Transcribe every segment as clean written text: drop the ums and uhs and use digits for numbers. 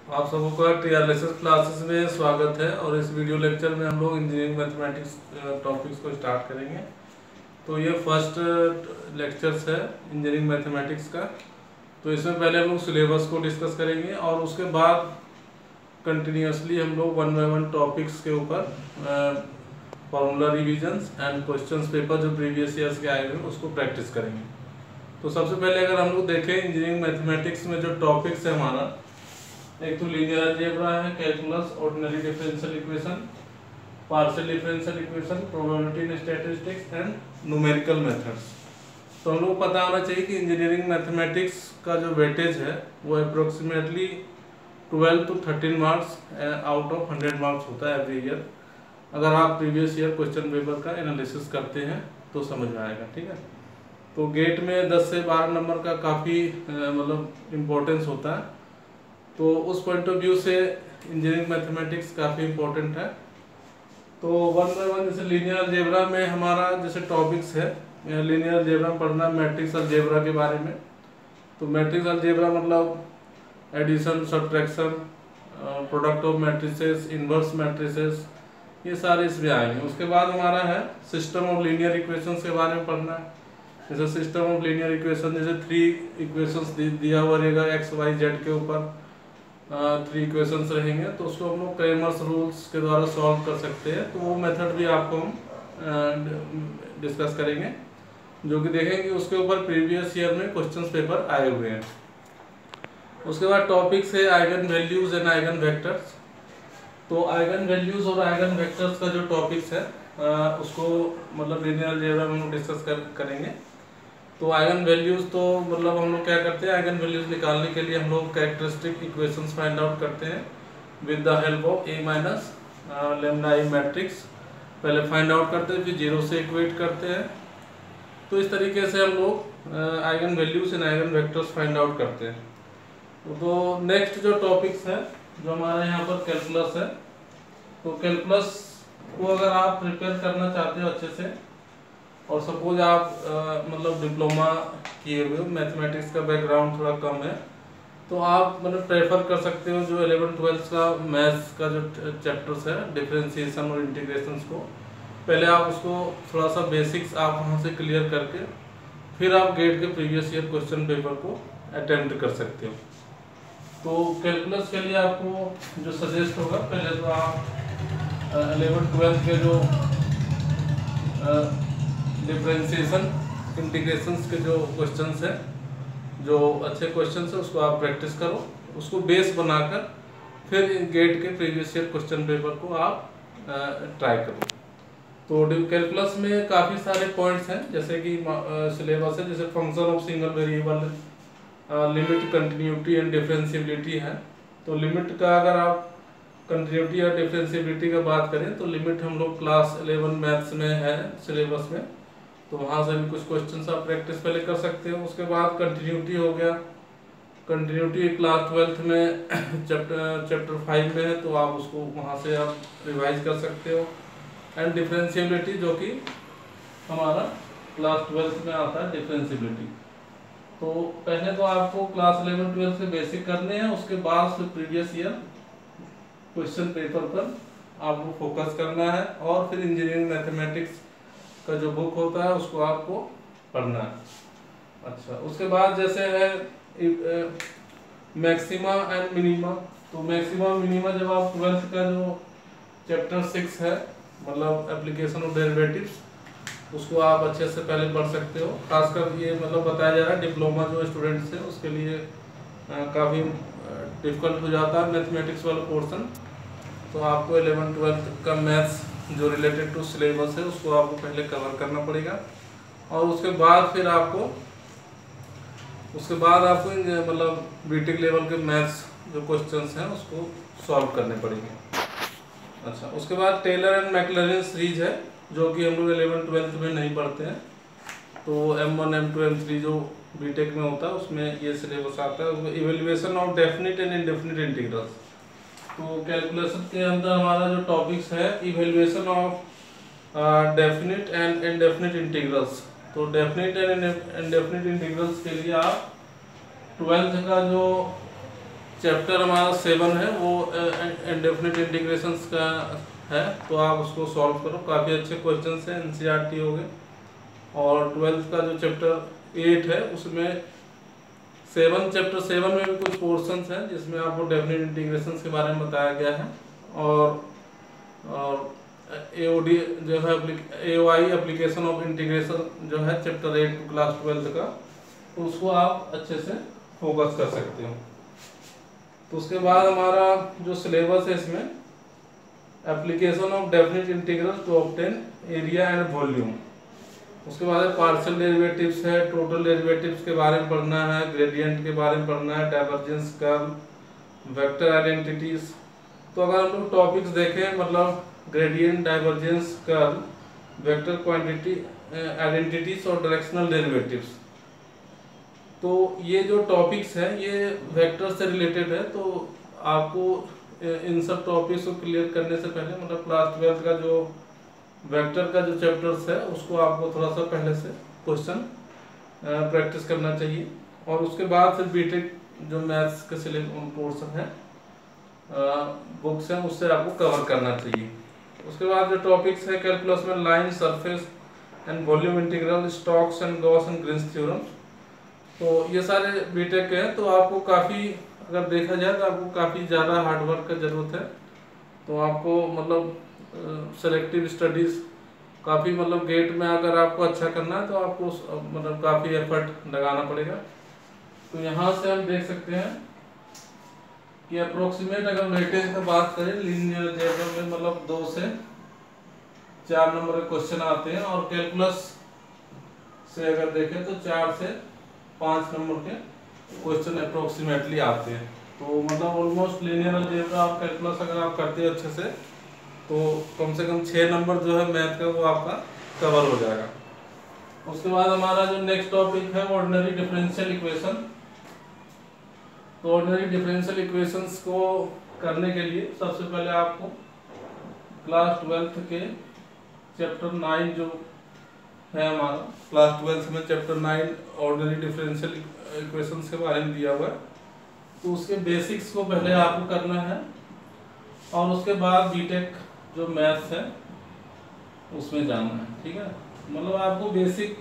आप सबका टीआरएसएस क्लासेस में स्वागत है। और इस वीडियो लेक्चर में हम लोग इंजीनियरिंग मैथमेटिक्स टॉपिक्स को स्टार्ट करेंगे। तो ये फर्स्ट लेक्चर्स है इंजीनियरिंग मैथमेटिक्स का। तो इसमें पहले हम लोग सिलेबस को डिस्कस करेंगे और उसके बाद कंटिन्यूसली हम लोग वन बाय वन टॉपिक्स के ऊपर formula revisions and questions paper जो प्रीवियस ईयर्स के आए हुए हैं उसको प्रैक्टिस करेंगे। तो सबसे पहले अगर हम लोग देखें इंजीनियरिंग मैथमेटिक्स में जो टॉपिक्स है हमारा, एक तो लीनियर अलजेब्रा है, calculus, ordinary differential equation, partial differential equation, probability in statistics and numerical methods. तो हम लोग को पता होना चाहिए कि इंजीनियरिंग मैथमेटिक्स का जो वेटेज है वो approximately 12 to 13 marks out of 100 marks होता है एवरी ईयर। अगर आप प्रीवियस ईयर क्वेश्चन पेपर का एनालिसिस करते हैं तो समझ में आएगा, ठीक है। तो गेट में 10 से 12 नंबर का काफ़ी मतलब इम्पोर्टेंस होता है। तो उस पॉइंट ऑफ व्यू से इंजीनियरिंग मैथमेटिक्स काफ़ी इम्पोर्टेंट है। तो वन बाय वन जैसे लीनियर अलजेब्रा में हमारा जैसे टॉपिक्स है, लीनियर अलजेब्रा में पढ़ना मैट्रिक्स अलजेब्रा के बारे में। तो मैट्रिक्स अलजेब्रा मतलब addition, subtraction, product of matrices, inverse matrices, ये सारे इसमें आएंगे। उसके बाद हमारा है सिस्टम ऑफ लीनियर इक्वेशंस के बारे में पढ़ना है। जैसे सिस्टम ऑफ लीनियर इक्वेशन, जैसे 3 इक्वेशंस दिया हुआ रहेगा एक्स वाई जेड के ऊपर, 3 इक्वेशंस रहेंगे, तो उसको हम लोग क्रेमर्स रूल्स के द्वारा सॉल्व कर सकते हैं। तो वो मेथड भी आपको हम डिस्कस करेंगे, जो कि देखेंगे उसके ऊपर प्रीवियस ईयर में क्वेश्चंस पेपर आए हुए हैं। उसके बाद टॉपिक्स है eigen values and eigen vectors. तो आइगन वैल्यूज और आइगन वेक्टर्स का जो टॉपिक्स है उसको मतलब लीनियर अलजेब्रा में हम डिस्कस करेंगे। तो आइगन वैल्यूज तो मतलब हम लोग क्या करते हैं, आइगन वैल्यूज निकालने के लिए हम लोग कैरेक्टरिस्टिक इक्वेशंस फाइंड आउट करते हैं with the help of A minus lambda I matrix. पहले फाइंड आउट करते हैं, फिर 0 से इक्वेट करते हैं। तो इस तरीके से हम लोग eigen values and eigen vectors find out करते हैं। तो नेक्स्ट जो टॉपिक्स है जो हमारे यहाँ पर कैलकुलस है। तो कैलकुलस को अगर आप प्रिपेयर करना चाहते हो अच्छे से, और सपोज आप मतलब डिप्लोमा किए हुए हो, मैथमेटिक्स का बैकग्राउंड थोड़ा कम है, तो आप मतलब प्रेफर कर सकते हो जो 11th-12th का मैथ्स का जो चैप्टर्स है, डिफरेंशिएशन और इंटीग्रेशंस को पहले आप उसको थोड़ा सा बेसिक्स आप वहाँ से क्लियर करके फिर आप गेट के प्रीवियस ईयर क्वेश्चन पेपर को अटेम्प्ट कर सकते हो। तो कैलकुलस के लिए आपको जो सजेस्ट होगा, पहले तो आप 11th-12th के जो डिफरेंशिएशन इंटीग्रेशंस के जो क्वेश्चंस हैं, जो अच्छे क्वेश्चंस हैं, उसको आप प्रैक्टिस करो, उसको बेस बनाकर फिर गेट के प्रीवियस ईयर क्वेश्चन पेपर को आप ट्राई करो। तो कैलकुलस में काफ़ी सारे पॉइंट्स हैं, जैसे कि सिलेबस है, जैसे function of single variable, limit, continuity and differentiability है। तो लिमिट का अगर आप कंटिन्यूटी और डिफरेंशिएबिलिटी का बात करें तो लिमिट हम लोग क्लास 11 मैथ्स में है सिलेबस में, तो वहाँ से भी कुछ क्वेश्चंस आप प्रैक्टिस पहले कर सकते हो। उसके बाद कंटिन्यूटी हो गया, कंटिन्यूटी क्लास 12th में चैप्टर 5 में है, तो आप उसको वहाँ से आप रिवाइज कर सकते हो। एंड डिफरेंशिएबिलिटी जो कि हमारा क्लास 12th में आता है डिफरेंशिएबिलिटी। तो पहले तो आपको क्लास 11-12 से बेसिक करने हैं, उसके बाद फिर प्रीवियस ईयर क्वेश्चन पेपर पर आपको फोकस करना है, और फिर इंजीनियरिंग मैथमेटिक्स का जो बुक होता है उसको आपको पढ़ना है। अच्छा, उसके बाद जैसे है मैक्सिमा एंड मिनिमा। तो मैक्सिमा मिनिमा जब आप 12th का जो चैप्टर 6 है मतलब एप्लीकेशन ऑफ डेरिवेटिव्स, उसको आप अच्छे से पहले पढ़ सकते हो। खासकर ये मतलब बताया जा रहा है डिप्लोमा जो स्टूडेंट्स हैं उसके लिए काफ़ी डिफिकल्ट हो जाता है मैथमेटिक्स वाला पोर्शन। तो आपको 11th-12th का मैथ्स जो रिलेटेड टू सिलेबस है उसको आपको पहले कवर करना पड़ेगा, और उसके बाद फिर आपको मतलब बीटेक लेवल के मैथ्स जो क्वेश्चंस हैं उसको सॉल्व करने पड़ेंगे। अच्छा, उसके बाद टेलर एंड मैक्लरिन सीरीज है, जो कि हम लोग 11th-12th में नहीं पढ़ते हैं। तो M1, M2, M3 जो बीटेक में होता है उसमें ये सिलेबस आता है। Evaluation of definite and indefinite integrals. तो कैलकुलेशन के अंदर हमारा जो टॉपिक्स है evaluation of definite and indefinite integrals. तो डेफिनिट एंड इनडेफिनिट इंटीग्रल्स के लिए आप 12th का जो चैप्टर हमारा 7 है, वो इंडेफिनिट इंटीग्रेशंस का है, तो आप उसको सॉल्व करो। काफ़ी अच्छे क्वेश्चन हैं, एनसीईआरटी हो गए। और 12th का जो चैप्टर 8 है उसमें चैप्टर 7 में भी कुछ पोर्शंस हैं जिसमें आपको डेफिनिट इंटीग्रेशंस के बारे में बताया गया है। और एओडी जो है एओआई एप्लीकेशन ऑफ इंटीग्रेशन जो है चैप्टर 8 क्लास 12th का, तो उसको आप अच्छे से फोकस कर सकते हो। तो उसके बाद हमारा जो सिलेबस है इसमें application of definite integral to obtain area and volume, उसके बाद पार्शियल डेरिवेटिव्स है, टोटल डेरिवेटिव्स के बारे में पढ़ना है, ग्रेडियंट के बारे में पढ़ना है, डाइवर्जेंस कर्व, वेक्टर आइडेंटिटीज। तो अगर हम लोग टॉपिक्स देखें, मतलब gradient, divergence curve, vector quantity identities और डायरेक्शनल डेरिवेटिव्स, तो ये जो टॉपिक्स हैं ये वेक्टर से रिलेटेड है। तो आपको इन सब टॉपिक्स को क्लियर करने से पहले, मतलब क्लास 12 का जो वेक्टर का जो चैप्टर्स है उसको आपको थोड़ा सा पहले से क्वेश्चन प्रैक्टिस करना चाहिए। और उसके बाद फिर बीटेक जो मैथ्स के सिलेबस पोर्शन है बुक्स हैं उससे आपको कवर करना चाहिए। उसके बाद जो टॉपिक्स है कैलकुलस में line, surface and volume integral, Stokes and Gauss and Green's theorem, तो ये सारे बीटेक के हैं। तो आपको काफ़ी, अगर देखा जाए तो आपको काफ़ी ज़्यादा हार्डवर्क का ज़रूरत है। तो आपको मतलब सेलेक्टिव स्टडीज़ काफ़ी, मतलब गेट में अगर आपको अच्छा करना है तो आपको मतलब काफ़ी एफर्ट लगाना पड़ेगा। तो यहाँ से हम देख सकते हैं कि अप्रोक्सीमेट अगर वेटेज का बात करें लीनियर अलजेब्रा में, मतलब 2 से 4 नंबर के क्वेश्चन आते हैं, और कैलकुलस से अगर देखें तो 4 से 5 नंबर के क्वेश्चन अप्रोक्सीमेटली आते हैं। तो मतलब ऑलमोस्ट लीनियर अलजेब्रा आप कैलकुलस अगर आप करते हैं अच्छे से तो कम से कम 6 नंबर जो है मैथ का वो आपका कवर हो जाएगा। उसके बाद हमारा जो नेक्स्ट टॉपिक है ऑर्डिनरी डिफरेंशियल इक्वेशन। तो ऑर्डिनरी डिफरेंशियल इक्वेशंस को करने के लिए सबसे पहले आपको क्लास 12th के चैप्टर 9 जो है हमारा, क्लास 12th में चैप्टर 9 ऑर्डिनरी डिफरेंशियल इक्वेशंस के बारे में दिया हुआ है, तो उसके बेसिक्स को पहले आपको करना है। और उसके बाद बीटेक जो मैथ्स है उसमें जाना है, ठीक है। मतलब आपको बेसिक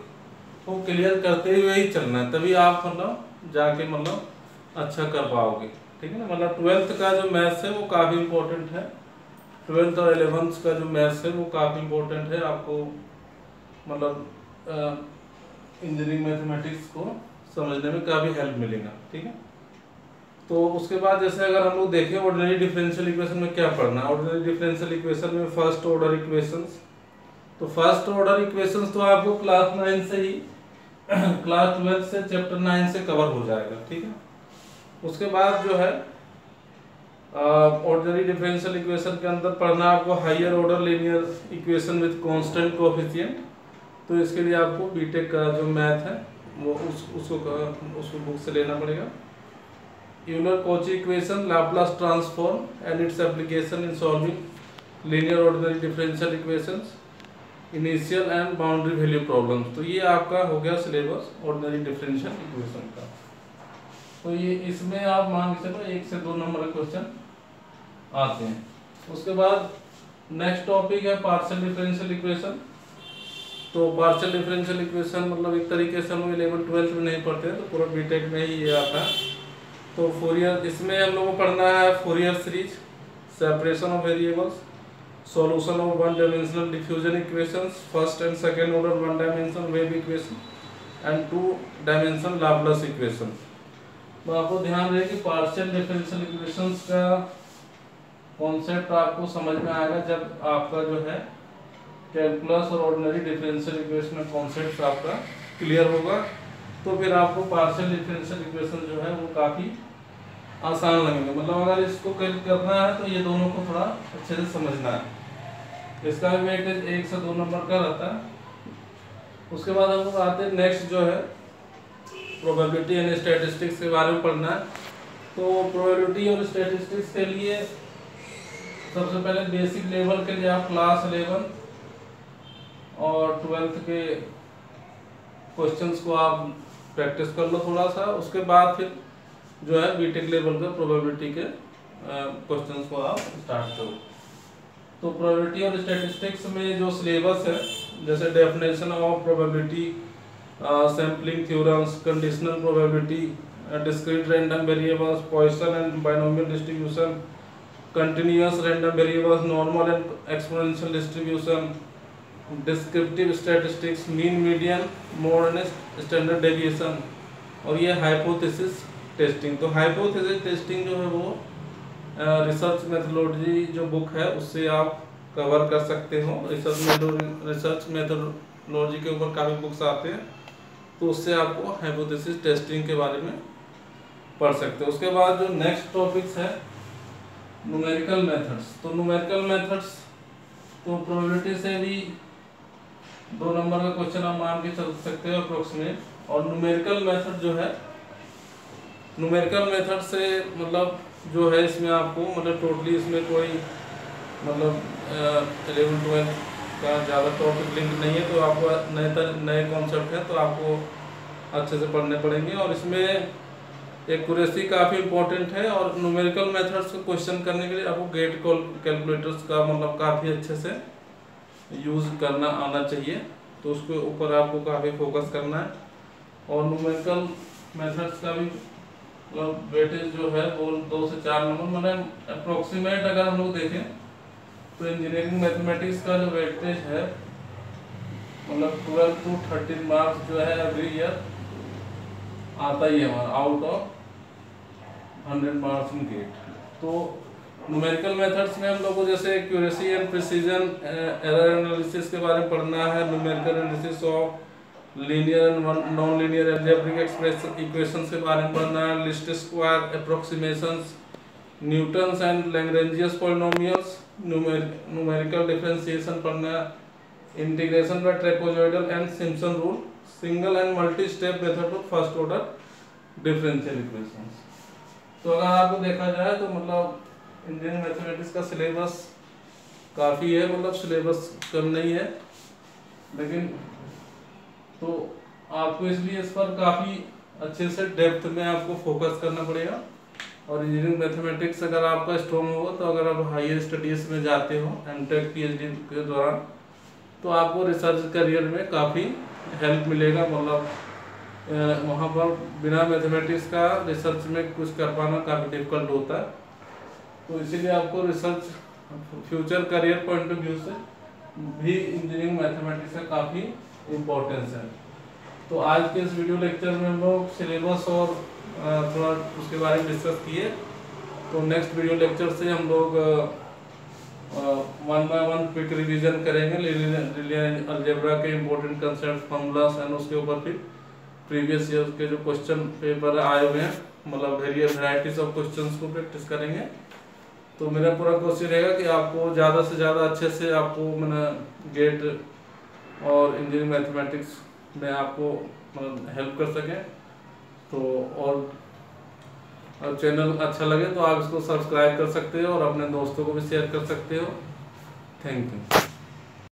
को क्लियर करते हुए ही चलना है, तभी आप मतलब जाके मतलब अच्छा कर पाओगे, ठीक है ना। मतलब 12th का जो मैथ्स है वो काफ़ी इम्पोर्टेंट है, 12th और 11th का जो मैथ्स है वो काफ़ी इम्पोर्टेंट है। आपको मतलब इंजीनियरिंग मैथमेटिक्स को समझने में काफ़ी हेल्प मिलेगा, ठीक है। तो उसके बाद जैसे अगर हम लोग देखें ऑर्डिनरी डिफरेंशियल इक्वेशन में क्या पढ़ना है, ऑर्डिनरी डिफरेंशियल इक्वेशन में फर्स्ट ऑर्डर इक्वेशंस। तो फर्स्ट ऑर्डर इक्वेशंस तो आपको क्लास 9 से ही क्लास 12 से चैप्टर 9 से कवर हो जाएगा, ठीक है। उसके बाद जो है ऑर्डिनरी डिफरेंशियल इक्वेशन के अंदर पढ़ना आपको higher order linear equation with constant coefficient. तो इसके लिए आपको बीटेक का जो मैथ है वो उसको बुक से लेना पड़ेगा। Euler-Cauchy equation, Laplace transform and its application in solving linear ordinary differential equations, initial and boundary value problems. तो ये आपका हो गया सिलेबस ऑर्डिनरी डिफरेंशियल इक्वेशन का। तो ये इसमें आप मान के चलो 1 से 2 नंबर के क्वेश्चन आते हैं। उसके बाद नेक्स्ट टॉपिक है पार्शियल डिफरेंशियल इक्वेशन। तो पार्शियल डिफरेंशियल इक्वेशन मतलब एक तरीके से हम 11th 12th में नहीं पढ़ते हैं, तो पूरा बीटेक में ही ये आता है। तो फोरियर, इसमें हम लोगों को पढ़ना है Fourier series, separation of variables, solution of one dimensional diffusion equations, first and second order one dimensional wave equation and 2 dimensional Laplace equation. तो आपको ध्यान रहे कि पार्शियल डिफरेंशियल इक्वेशंस का कॉन्सेप्ट आपको समझ में आएगा जब आपका जो है कैलकुलस और ऑर्डिनरी डिफरेंशियल इक्वेशन में कॉन्सेप्ट आपका क्लियर होगा, तो फिर आपको पार्शियल डिफरेंशियल इक्वेशन जो है वो काफ़ी आसान लगेंगे। मतलब अगर इसको करना है तो ये दोनों को थोड़ा अच्छे से समझना है। इसका भी वेटेज 1 से 2 नंबर का रहता है। उसके बाद हम लोग आते हैं नेक्स्ट जो है प्रोबेबिलिटी एंड स्टैटिस्टिक्स के बारे में पढ़ना है। तो प्रोबेबिलिटी और स्टैटिस्टिक्स के लिए सबसे पहले बेसिक लेवल के लिए आप क्लास 11 और 12th के क्वेश्चंस को आप प्रैक्टिस कर लो थोड़ा सा। उसके बाद फिर जो है बीटेक लेवल का प्रोबेबिलिटी के क्वेश्चंस को आप स्टार्ट करो। तो प्रोबेबिलिटी और स्टैटिस्टिक्स में जो सिलेबस है, जैसे definition of probability, sampling theorems, conditional probability, discrete random variables, Poisson and binomial distribution, continuous random variables, normal and exponential distribution, descriptive statistics, mean median mode and standard deviation, और ये hypothesis testing. तो hypothesis testing जो है वो research methodology जो book है उससे आप कवर कर सकते हो। रिसर्च मेथोडोलॉजी के ऊपर काफ़ी बुक्स आते हैं, तो उससे आपको हाइपोथेसिस टेस्टिंग के बारे में पढ़ सकते हो। उसके बाद जो नेक्स्ट टॉपिक्स है न्यूमेरिकल मेथड्स। तो न्यूमेरिकल मेथड्स तो प्रोबेबिलिटी से भी 2 नंबर का क्वेश्चन आप मान के चल सकते हो अप्रोक्सीमेट। और न्यूमेरिकल मेथड जो है, न्यूमेरिकल मेथड से मतलब जो है इसमें आपको मतलब टोटली इसमें कोई मतलब 11-12 का ज़्यादा टॉपिक लिंक नहीं है, तो आपको नए कॉन्सेप्ट है तो आपको अच्छे से पढ़ने पड़ेंगे। और इसमें एक्यूरेसी काफ़ी इंपॉर्टेंट है, और न्यूमेरिकल मेथड्स को क्वेश्चन करने के लिए आपको गेट कैलकुलेटर्स का मतलब काफ़ी अच्छे से यूज़ करना आना चाहिए, तो उसके ऊपर आपको काफ़ी फोकस करना है। और न्यूमेरिकल मेथड्स का भी मतलब वेटेज जो है वो 2 से 4 नंबर, मतलब अप्रोक्सीमेट अगर हम लोग देखें तो इंजीनियरिंग मैथमेटिक्स का जो वेटेज है मतलब 12 to 13 मार्क्स जो है एवरी ईयर आता ही है हमारा out of 100 marks in GATE. तो न्यूमेरिकल मेथड्स में हम लोग को जैसे accuracy and precision, error analysis के बारे में पढ़ना है, numerical analysis of linear and non linear algebraic equations के बारे में पढ़ना है, least square approximations, Newton's and Lagrange's polynomials, numerical differentiation पढ़ना है, integration by trapezoidal and Simpson rule, single and multi step method of first order differential equations. तो अगर आपको देखा जाए तो मतलब इंजीनियरिंग मैथमेटिक्स का सिलेबस काफ़ी है, मतलब सिलेबस कम नहीं है, लेकिन तो आपको इसलिए इस पर काफ़ी अच्छे से डेप्थ में आपको फोकस करना पड़ेगा। और इंजीनियरिंग मैथमेटिक्स अगर आपका स्ट्रॉन्ग होगा तो अगर आप हायर स्टडीज़ में जाते हो एमटेक पीएचडी के दौरान, तो आपको रिसर्च करियर में काफ़ी हेल्प मिलेगा। मतलब वहाँ पर बिना मैथमेटिक्स का रिसर्च में कुछ कर पाना काफ़ी डिफिकल्ट होता है, तो इसीलिए आपको research future career point of view से भी इंजीनियरिंग मैथमेटिक्स का काफ़ी इम्पोर्टेंस है। तो आज के इस वीडियो लेक्चर में हम लोग सिलेबस और थोड़ा उसके बारे में डिस्कस किए। तो नेक्स्ट वीडियो लेक्चर से हम लोग 1 बाय 1 क्विक रिवीजन करेंगे लीनियर अलजेब्रा के इम्पोर्टेंट कंसेप्ट, फॉर्मूलास एंड उसके ऊपर फिर प्रीवियस ईयर के जो क्वेश्चन पेपर आए हुए हैं मतलब वेराइटीज ऑफ क्वेश्चंस को प्रैक्टिस करेंगे। तो मेरा पूरा कोशिश रहेगा कि आपको ज़्यादा से ज़्यादा अच्छे से आपको मैंने गेट और इंजीनियरिंग मैथमेटिक्स में आपको मतलब हेल्प कर सकें। तो और चैनल अच्छा लगे तो आप इसको सब्सक्राइब कर सकते हो और अपने दोस्तों को भी शेयर कर सकते हो। Thank you.